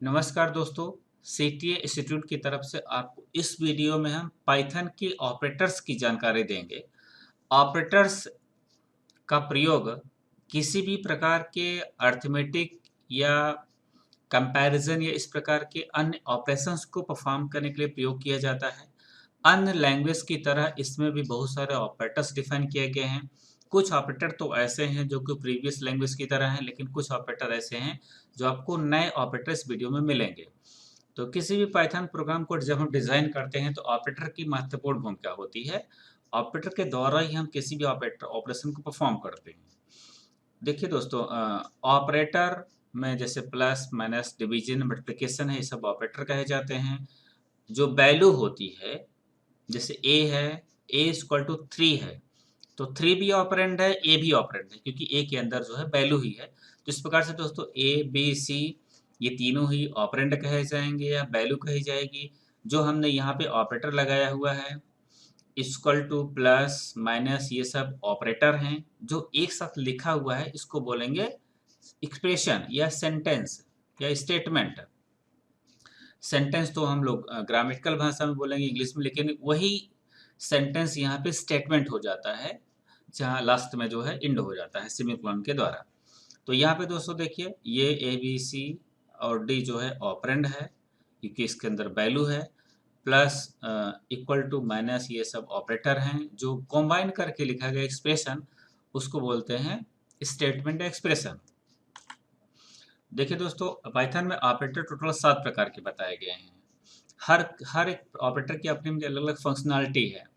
नमस्कार दोस्तों, CTA institute की तरफ से आपको इस वीडियो में हम पाइथन की ऑपरेटर्स की जानकारी देंगे। ऑपरेटर्स का प्रयोग किसी भी प्रकार के अर्थमेटिक या कंपैरिजन या इस प्रकार के अन्य ऑपरेशंस को परफॉर्म करने के लिए प्रयोग किया जाता है। अन्य लैंग्वेज की तरह इसमें भी बहुत सारे ऑपरेटर्स डिफाइन किए गए हैं। कुछ ऑपरेटर तो ऐसे हैं जो कि प्रीवियस लैंग्वेज की तरह हैं, लेकिन कुछ ऑपरेटर ऐसे हैं जो आपको नए ऑपरेटर इस वीडियो में मिलेंगे। तो किसी भी पाइथन प्रोग्राम को जब हम डिज़ाइन करते हैं तो ऑपरेटर की महत्वपूर्ण भूमिका होती है। ऑपरेटर के द्वारा ही हम किसी भी ऑपरेशन को परफॉर्म करते हैं। देखिए दोस्तों, ऑपरेटर में जैसे प्लस माइनस डिवीजन मल्टीप्लिकेशन है, ये सब ऑपरेटर कहे जाते हैं। जो वैल्यू होती है, जैसे ए है, ए इक्वल टू 3 है, तो 3 भी ऑपरेंड है, ए भी ऑपरेंड है, क्योंकि ए के अंदर जो है वैल्यू ही है। तो इस प्रकार से दोस्तों ए बी सी ये तीनों ही ऑपरेंड कहे जाएंगे या वैल्यू कही जाएगी। जो हमने यहाँ पे ऑपरेटर लगाया हुआ है, इक्वल टू प्लस माइनस, ये सब ऑपरेटर हैं। जो एक साथ लिखा हुआ है इसको बोलेंगे एक्सप्रेशन या सेंटेंस या स्टेटमेंट। सेंटेंस तो हम लोग ग्रामेटिकल भाषा में बोलेंगे इंग्लिश में, लेकिन वही सेंटेंस यहाँ पे स्टेटमेंट हो जाता है, जहाँ लास्ट में जो है इंड हो जाता है सेमीकोलन के द्वारा। तो यहाँ पे दोस्तों देखिए, ये ए बी सी और डी जो है ऑपरेंड है, क्योंकि इसके अंदर वैल्यू है। प्लस इक्वल टू माइनस, ये सब ऑपरेटर हैं। जो कॉम्बाइन करके लिखा गया एक्सप्रेशन उसको बोलते हैं स्टेटमेंट एक्सप्रेशन। देखिए दोस्तों, पाइथन में ऑपरेटर टोटल 7 प्रकार के बताए गए हैं। हर एक ऑपरेटर की अपनी अलग अलग फंक्शनैलिटी है।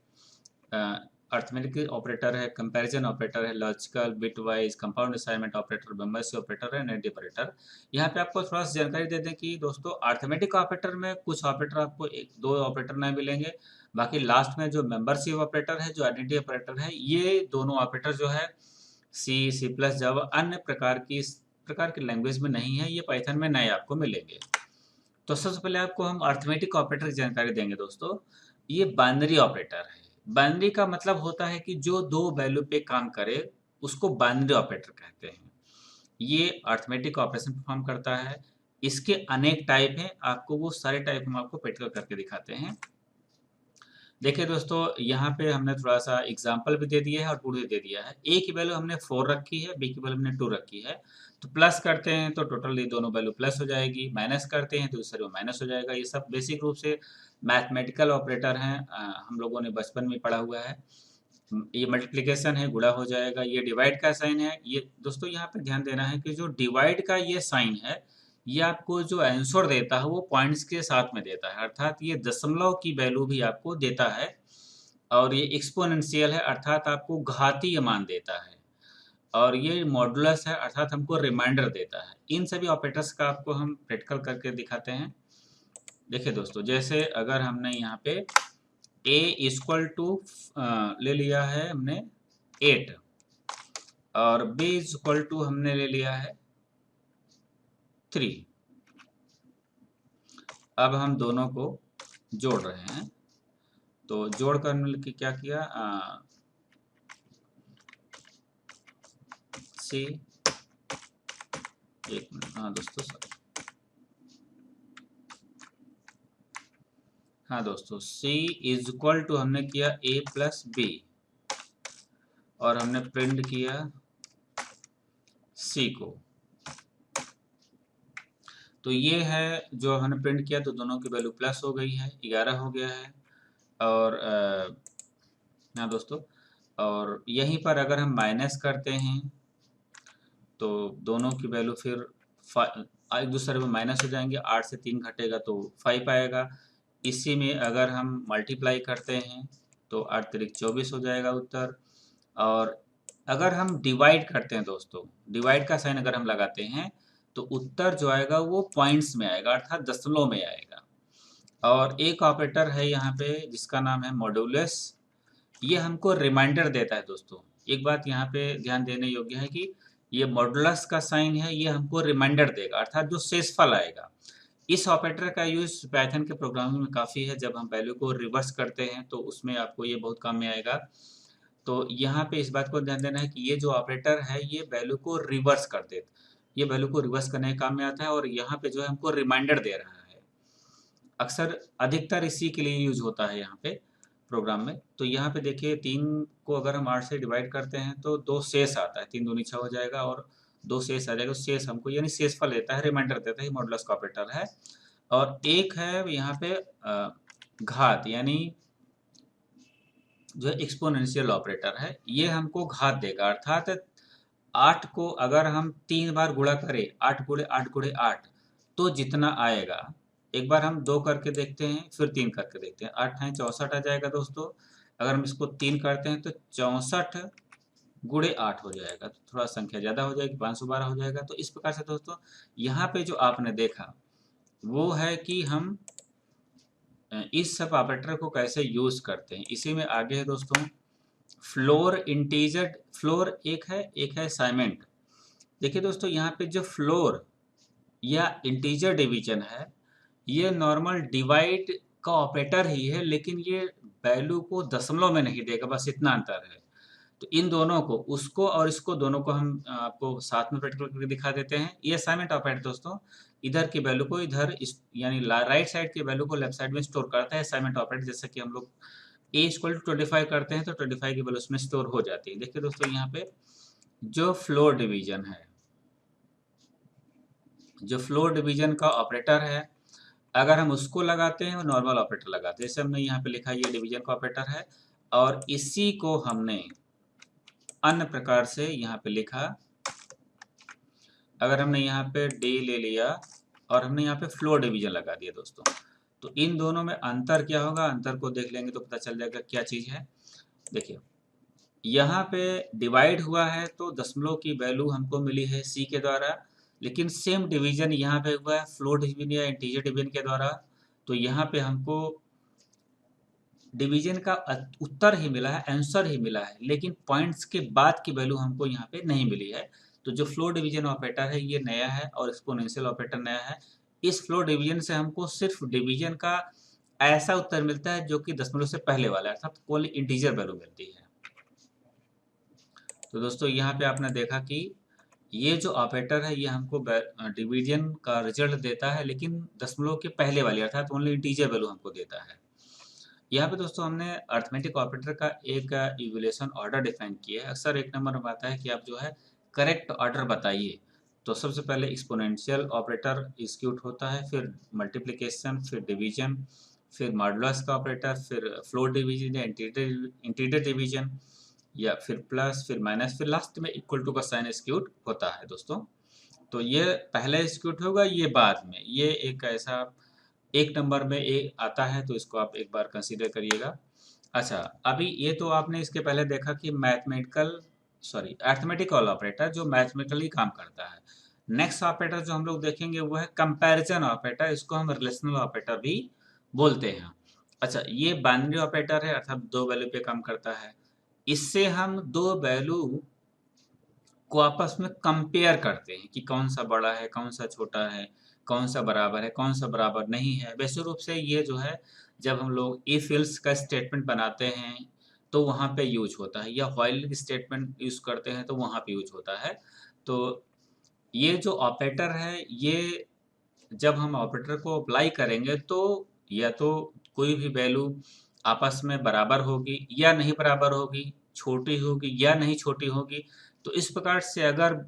अर्थमेटिक ऑपरेटर है, कंपैरिजन ऑपरेटर है, logical, bitwise, compound assignment operator, membership operator है, नेट ऑपरेटर। यहाँ पे आपको थोड़ा सा जानकारी दे दें कि दोस्तों अर्थमेटिक ऑपरेटर में कुछ ऑपरेटर आपको एक दो ऑपरेटर नहीं मिलेंगे। बाकी लास्ट में जो मेंबरशिप ऑपरेटर है, जो आइडेंटिटी ऑपरेटर है, ये दोनों ऑपरेटर जो है सी सी प्लस जावा अन्य प्रकार की लैंग्वेज में नहीं है, ये पाइथन में नए आपको मिलेंगे। तो सबसे पहले आपको हम अर्थमेटिक ऑपरेटर की जानकारी देंगे दोस्तों। ये बाइनरी ऑपरेटर है। बाइनरी का मतलब होता है कि जो दो वैल्यू पे काम करे उसको बाइनरी ऑपरेटर कहते हैं। ये अर्थमेटिक ऑपरेशन परफॉर्म करता है। इसके अनेक टाइप हैं, आपको वो सारे टाइप हम आपको प्रैक्टिकल करके दिखाते हैं। देखिए दोस्तों, यहाँ पे हमने थोड़ा सा एग्जाम्पल भी दे दिया है और टू भी दे दिया है। ए की वैल्यू हमने 4 रखी है, बी की वैल्यू हमने 2 रखी है। तो प्लस करते हैं तो टोटल ये दोनों वैल्यू प्लस हो जाएगी, माइनस करते हैं तो दूसरे में माइनस हो जाएगा। ये सब बेसिक रूप से मैथमेटिकल ऑपरेटर हैं, हम लोगों ने बचपन में पढ़ा हुआ है। ये मल्टीप्लिकेशन है, गुणा हो जाएगा। ये डिवाइड का साइन है। ये दोस्तों यहाँ पे ध्यान देना है कि जो डिवाइड का ये साइन है, ये आपको जो आंसर देता है वो पॉइंट्स के साथ में देता है, अर्थात ये दशमलव की वैल्यू भी आपको देता है। और ये एक्सपोनेंशियल है, अर्थात आपको घातीय मान देता है। और ये मॉडुलस है, अर्थात हमको रिमाइंडर देता है। इन सभी ऑपरेटर्स का आपको हम प्रैक्टिकल करके दिखाते हैं। देखिए दोस्तों, जैसे अगर हमने यहाँ पे a इक्वल टू ले लिया है हमने 8 और b इक्वल टू हमने ले लिया है 3। अब हम दोनों को जोड़ रहे हैं। तो जोड़ कर के क्या किया, सी, एक मिनट, हाँ दोस्तों सर, हाँ दोस्तों, c इज इक्वल टू हमने किया a प्लस बी और हमने प्रिंट किया c को। तो ये है जो हमने प्रिंट किया, तो दोनों की वैल्यू प्लस हो गई है, 11 हो गया है। और हाँ दोस्तों, और यहीं पर अगर हम माइनस करते हैं तो दोनों की वैल्यू फिर एक दूसरे में माइनस हो जाएंगे। 8 से 3 घटेगा तो 5 आएगा। इसी में अगर हम मल्टीप्लाई करते हैं तो 8 तिरिक 24 हो जाएगा उत्तर। और अगर हम डिवाइड करते हैं दोस्तों, डिवाइड का साइन अगर हम लगाते हैं तो उत्तर जो आएगा वो पॉइंट्स में आएगा, अर्थात दशमलव में आएगा। और एक ऑपरेटर है यहाँ पे जिसका नाम है मॉड्यूलस। ये हमको रिमाइंडर देता है दोस्तों। एक बात यहाँ पे ध्यान देने योग्य है कि ये मॉडुलस का साइन है, ये हमको रिमाइंडर देगा, अर्थात जो शेषफल आएगा। इस ऑपरेटर का यूज पाइथन के प्रोग्रामिंग में काफ़ी है। जब हम वैल्यू को रिवर्स करते हैं तो उसमें आपको ये बहुत काम में आएगा। तो यहाँ पे इस बात को ध्यान देना है कि ये जो ऑपरेटर है ये वैल्यू को रिवर्स कर देता, ये वैल्यू को रिवर्स करने के काम में आता है, और यहाँ पे जो है हमको रिमाइंडर दे रहा है। अक्सर अधिकतर इसी के लिए यूज होता है यहाँ पे प्रोग्राम में। तो यहाँ पे देखिए 3 को अगर हम 8 से डिवाइड करते हैं तो 2 शेष आता है, 3 दूनी 6 हो जाएगा और 2 शेष आ जाएगा। शेष हमको यानी शेषफल देता है, रिमाइंडर देता है, मॉडुलस का ऑपरेटर है। और एक है यहाँ पे घात, यानी जो एक्सपोनेंशियल ऑपरेटर है, ये हमको घात देगा। अर्थात 8 को अगर हम 3 बार गुणा करें, 8 गुणे 8 गुणे 8, तो जितना आएगा, एक बार हम 2 करके देखते हैं, फिर 3 करके देखते हैं। 8 है 64 आ जाएगा दोस्तों। अगर हम इसको 3 करते हैं तो 64 गुणे 8 हो जाएगा, तो थोड़ा संख्या ज़्यादा हो जाएगी, 512 हो जाएगा। तो इस प्रकार से दोस्तों यहाँ पे जो आपने देखा वो है कि हम इस सब ऑपरेटर को कैसे यूज़ करते हैं। इसी में आगे है दोस्तों फ्लोर इंटीजर। फ्लोर एक है असाइनमेंट। देखिए दोस्तों यहाँ पे जो फ्लोर या इंटीजर डिवीजन है, ये नॉर्मल डिवाइड का ऑपरेटर ही है, लेकिन ये वैल्यू को दशमलव में नहीं देगा, बस इतना अंतर है। तो इन दोनों को, उसको और इसको, दोनों को हम आपको साथ में प्रैक्टिकल करके दिखा देते हैं। ये असाइनमेंट ऑपरेटर दोस्तों इधर की वैल्यू को इधर यानी राइट साइड की वैल्यू को लेफ्ट साइड में स्टोर करता है। असाइनमेंट ऑपरेटर जैसे कि हम लोग a इक्वल टू 25 करते हैं तो 25 की वैल्यू उसमें स्टोर हो जाती है। देखिए दोस्तों यहाँ पे जो फ्लोर डिवीजन है, जो फ्लोर डिवीजन का ऑपरेटर है, अगर हम उसको लगाते हैं और नॉर्मल ऑपरेटर लगाते हैं, जैसे हमने यहाँ पे लिखा ये डिवीजन का ऑपरेटर है, और इसी को हमने अन्य प्रकार से यहाँ पे लिखा। अगर हमने यहाँ पे डी ले लिया और हमने यहाँ पे फ्लोर डिवीजन लगा दिया दोस्तों, तो इन दोनों में अंतर क्या होगा, अंतर को देख लेंगे तो पता चल जाएगा क्या चीज़ है। देखिए यहाँ पे डिवाइड हुआ है तो दशमलव की वैल्यू हमको मिली है सी के द्वारा, लेकिन सेम डिवीजन यहाँ पे हुआ है फ्लोर डिवीजन या इंटीजर डिवीजन के द्वारा, तो यहाँ पे हमको डिवीजन का उत्तर ही मिला है, आंसर ही मिला है, लेकिन पॉइंट्स के बाद की वैल्यू हमको यहाँ पे नहीं मिली है। तो जो फ्लोर डिवीजन ऑपरेटर है ये नया है और एक्सपोनेंशियल ऑपरेटर नया है। इस फ्लोर डिवीजन से हमको सिर्फ डिवीजन का ऐसा उत्तर मिलता है जो कि दशमलव से पहले वाला है, अर्थात ओनली इंटीजर वैल्यू मिलती है। तो दोस्तों यहाँ पे आपने देखा कि ये जो ऑपरेटर है ये हमको डिवीजन का रिजल्ट देता है, लेकिन दशमलव के पहले वाली अर्थात ओनली इंटीजर वैल्यू हमको देता है। यहाँ पे दोस्तों हमने अर्थमेटिक ऑपरेटर का एक इवैल्यूएशन ऑर्डर डिफाइन किया है। अक्सर एक नंबर में आता है कि आप जो है करेक्ट ऑर्डर बताइए। तो सबसे पहले एक्सपोनेंशियल ऑपरेटर एग्जीक्यूट होता है, फिर मल्टीप्लिकेशन, फिर डिवीजन, फिर मॉडुलस का ऑपरेटर, फिर फ्लोर डिवीजन या इंटीजर डिवीजन, या फिर प्लस, फिर माइनस, फिर लास्ट में इक्वल टू का साइन एग्जीक्यूट होता है दोस्तों। तो ये पहले एग्जीक्यूट होगा, ये बाद में। ये एक ऐसा एक नंबर में आता है, तो इसको आप एक बार कंसीडर करिएगा। अच्छा, अभी ये तो आपने इसके पहले देखा कि अर्थमेटिकल ऑपरेटर जो मैथमेटिकली काम करता है। नेक्स्ट ऑपरेटर जो हम लोग देखेंगे वो है कंपैरिजन ऑपरेटर, इसको हम रिलेशनल ऑपरेटर भी बोलते हैं। अच्छा, ये बाइनरी ऑपरेटर है, अर्थात 2 वैल्यू पे काम करता है। इससे हम 2 वैल्यू को आपस में कंपेयर करते हैं कि कौन सा बड़ा है, कौन सा छोटा है, कौन सा बराबर है, कौन सा बराबर नहीं है। वैसे रूप से ये जो है जब हम लोग इफ एल्स का स्टेटमेंट बनाते हैं तो वहाँ पे यूज होता है, या व्हाइल स्टेटमेंट यूज करते हैं तो वहाँ पे यूज होता है। तो ये जो ऑपरेटर है, ये जब हम ऑपरेटर को अप्लाई करेंगे तो या तो कोई भी वैल्यू आपस में बराबर होगी या नहीं बराबर होगी, छोटी होगी या नहीं छोटी होगी। तो इस प्रकार से अगर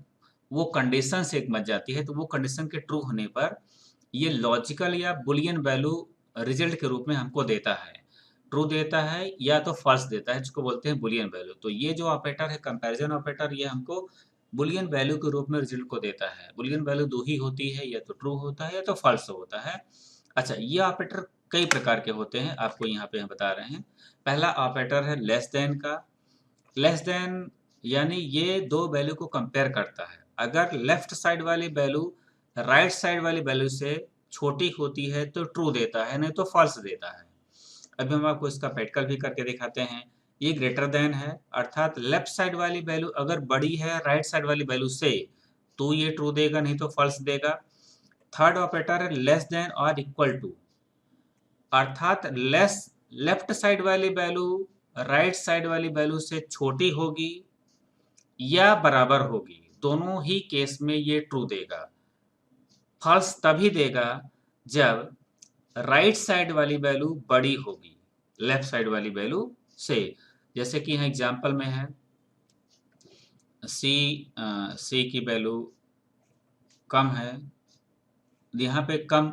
वो कंडीशन से एक बच जाती है तो वो कंडीशन के ट्रू होने पर ये लॉजिकल या बुलियन वैल्यू रिजल्ट के रूप में हमको देता है, ट्रू देता है या तो फॉल्स देता है, जिसको बोलते हैं बुलियन वैल्यू। तो ये जो ऑपरेटर है कंपैरिजन ऑपरेटर, ये हमको बुलियन वैल्यू के रूप में रिजल्ट को देता है। बुलियन वैल्यू 2 ही होती है, या तो ट्रू होता है या तो फॉल्स होता है। अच्छा, ये ऑपरेटर कई प्रकार के होते हैं, आपको यहाँ पे हम बता रहे हैं। पहला ऑपरेटर है लेस देन का। लेस देन यानी ये 2 वैल्यू को कंपेयर करता है। अगर लेफ्ट साइड वाली वैल्यू राइट साइड वाली वैल्यू से छोटी होती है तो ट्रू देता है, नहीं तो फॉल्स देता है। अभी हम आपको इसका प्रैक्टिकल भी करके दिखाते हैं। ये ग्रेटर देन है, अर्थात लेफ्ट साइड वाली वैल्यू अगर बड़ी है राइट साइड वाली वैल्यू से तो ये ट्रू देगा, नहीं तो फॉल्स देगा। थर्ड ऑपरेटर है लेस देन और इक्वल टू, अर्थात लेफ्ट साइड वाली वैल्यू राइट साइड वाली वैल्यू से छोटी होगी या बराबर होगी, दोनों ही केस में ये ट्रू देगा। फॉल्स तभी देगा जब राइट साइड वाली वैल्यू बड़ी होगी लेफ्ट साइड वाली वैल्यू से। जैसे कि यहाँ एग्जांपल में है सी की वैल्यू कम है, यहाँ पे कम,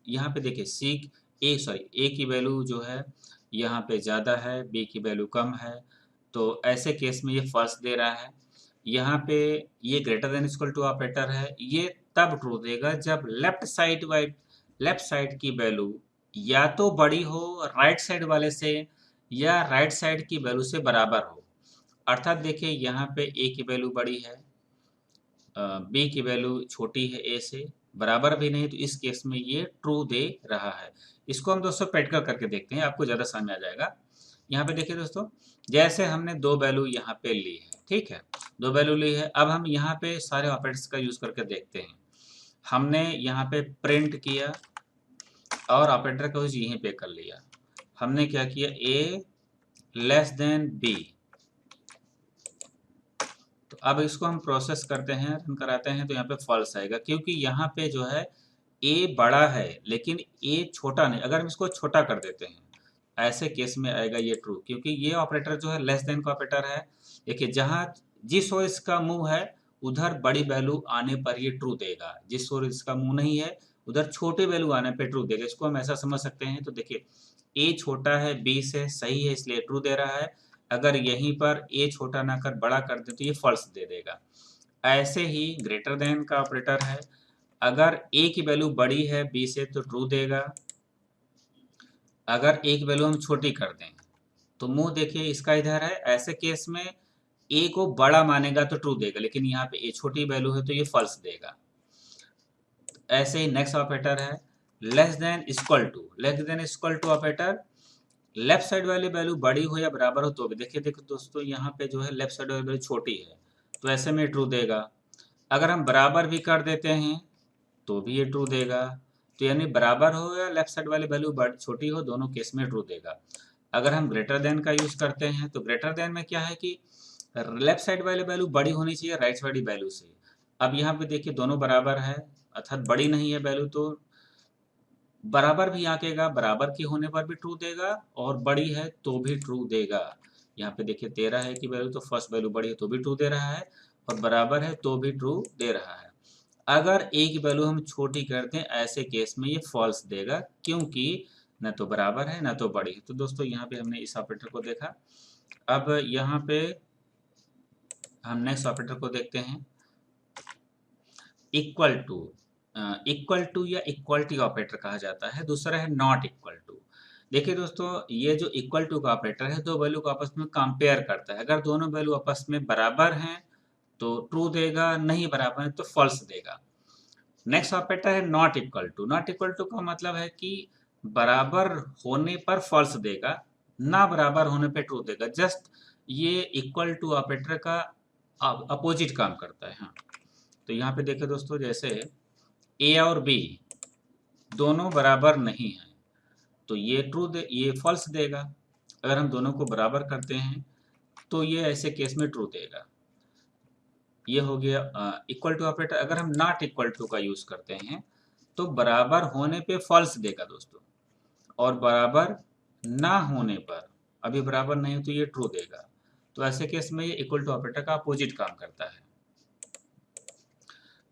यहाँ पे देखिए ए की वैल्यू जो है यहाँ पे ज़्यादा है, बी की वैल्यू कम है, तो ऐसे केस में ये फॉल्स दे रहा है। यहाँ पे ये greater than equal to operator है, ये तब ट्रू देगा जब लेफ्ट साइड की वैल्यू या तो बड़ी हो राइट साइड वाले से या राइट साइड की वैल्यू से बराबर हो। अर्थात देखिए यहाँ पे ए की वैल्यू बड़ी है, बी की वैल्यू छोटी है ए से, बराबर भी नहीं, तो इस केस में ये ट्रू दे रहा है। इसको हम दोस्तों प्रैक्टिकल करके देखते हैं, आपको ज़्यादा समझ में आ जाएगा। यहाँ पे देखिए दोस्तों, जैसे हमने दो वैल्यू यहाँ पे ली है, ठीक है, दो वैल्यू ली है। अब हम यहाँ पे सारे ऑपरेटर्स का यूज़ करके देखते हैं। हमने यहाँ पे प्रिंट किया और ऑपरेटर का यूज यहीं पे कर लिया। हमने क्या किया, ए लेस देन बी, तो अब इसको हम प्रोसेस करते हैं, रन कराते हैं, तो यहाँ पे फॉल्स आएगा क्योंकि यहाँ पे जो है ए बड़ा है लेकिन ए छोटा नहीं। अगर हम इसको छोटा कर देते हैं ऐसे केस में आएगा ये ट्रू, क्योंकि ये ऑपरेटर जो है लेस देन का ऑपरेटर है। देखिए जहाँ जिस ओर इसका मुंह है उधर बड़ी वैल्यू आने पर ये ट्रू देगा, जिस ओर इसका मुंह नहीं है उधर छोटे वैल्यू आने पर ट्रू देगा। इसको हम ऐसा समझ सकते हैं। तो देखिए ए छोटा है बी से, सही है, इसलिए ट्रू दे रहा है। अगर यहीं पर ए छोटा ना कर बड़ा कर दे तो ये फॉल्स दे देगा। ऐसे ही ग्रेटर देन का ऑपरेटर है, अगर ए की वैल्यू बड़ी है बी से तो ट्रू देगा। अगर ए की वैल्यू हम छोटी कर दें तो मुंह देखिए इसका इधर है, ऐसे केस में ए को बड़ा मानेगा तो ट्रू देगा, लेकिन यहाँ पे ए छोटी वैल्यू है तो ये फॉल्स देगा। ऐसे ही नेक्स्ट ऑपरेटर है less than equal to operator, left side वाली वैल्यू बड़ी हो या बराबर हो तो भी। देखिए दोस्तों यहाँ पे जो है लेफ्ट साइड वाली वैल्यू छोटी है तो ऐसे में ट्रू देगा। अगर हम बराबर भी कर देते हैं तो भी ये ट्रू देगा। तो यानी बराबर हो या लेफ्ट साइड वाली वैल्यू छोटी हो, दोनों केस में ट्रू देगा। अगर हम ग्रेटर देन का यूज करते हैं तो ग्रेटर देन में क्या है कि लेफ्ट साइड वाली वैल्यू बड़ी होनी चाहिए राइट साइड वाली वैल्यू से। अब यहाँ पे देखिए दोनों बराबर है, अर्थात बड़ी नहीं है वैल्यू तो बराबर भी आंकेगा, बराबर की होने पर भी ट्रू देगा और बड़ी है तो भी ट्रू देगा। यहाँ पे देखिए 13 है की वैल्यू, तो फर्स्ट वैल्यू बड़ी है तो भी ट्रू दे रहा है और बराबर है तो भी ट्रू दे रहा है। अगर ए की वैल्यू हम छोटी करते हैं ऐसे केस में ये फॉल्स देगा, क्योंकि न तो बराबर है न तो बड़ी है। तो दोस्तों यहाँ पे हमने इस ऑपरेटर को देखा। अब यहाँ पे हम नेक्स्ट ऑपरेटर को देखते हैं, इक्वल टू या इक्वलिटी ऑपरेटर कहा जाता है। दूसरा है नॉट इक्वल टू। देखिए दोस्तों ये जो इक्वल टू का ऑपरेटर है दो वैल्यू को आपस में कंपेयर करता है। अगर दोनों वैल्यू आपस में बराबर हैं तो ट्रू देगा, नहीं बराबर है तो फॉल्स देगा। नेक्स्ट ऑपरेटर है not equal to. Not equal to का मतलब है कि बराबर होने पर फॉल्स देगा, ना बराबर होने पे ट्रू देगा। जस्ट ये इक्वल टू ऑपरेटर का अपोजिट काम करता है। हाँ, तो यहाँ पे देखिए दोस्तों, जैसे ए और बी दोनों बराबर नहीं है तो ये फॉल्स देगा। अगर हम दोनों को बराबर करते हैं तो ये ऐसे केस में ट्रू देगा। ये हो गया इक्वल टू ऑपरेटर। अगर हम नॉट इक्वल टू का यूज करते हैं तो बराबर होने पे फॉल्स देगा दोस्तों, और बराबर ना होने पर, अभी बराबर नहीं हो तो ये ट्रू देगा। तो ऐसे केस में ये इक्वल टू ऑपरेटर का अपोजिट काम करता है।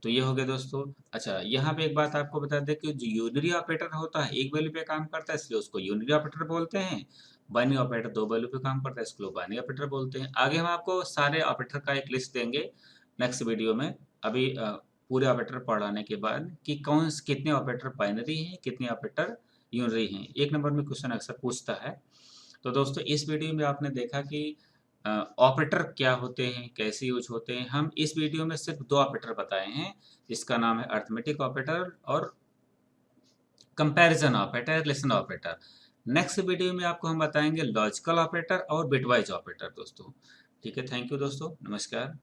तो ये हो गया दोस्तों। अच्छा, यहाँ पे एक बात आपको बता दें कि जो यूनरी ऑपरेटर होता है एक वैल्यू पे काम करता है इसलिए उसको यूनरी ऑपरेटर बोलते हैं। बाइनरी ऑपरेटर दो वैल्यू पे काम करता है इसको बाइनरी ऑपरेटर बोलते हैं। आगे हम आपको सारे ऑपरेटर का एक लिस्ट देंगे नेक्स्ट वीडियो में। अभी पूरे ऑपरेटर पढ़ाने के बाद कि कितने ऑपरेटर बाइनरी हैं, कितने ऑपरेटर यूनरी हैं। 1 नंबर में क्वेश्चन अक्सर पूछता है। तो दोस्तों इस वीडियो में आपने देखा कि ऑपरेटर क्या होते हैं, कैसे यूज होते हैं। हम इस वीडियो में सिर्फ 2 ऑपरेटर बताए हैं, जिसका नाम है अरिथमेटिक ऑपरेटर और comparison operator, relation operator. Next video में आपको हम बताएंगे लॉजिकल ऑपरेटर और बिटवाइज ऑपरेटर दोस्तों। ठीक है, थैंक यू दोस्तों, नमस्कार।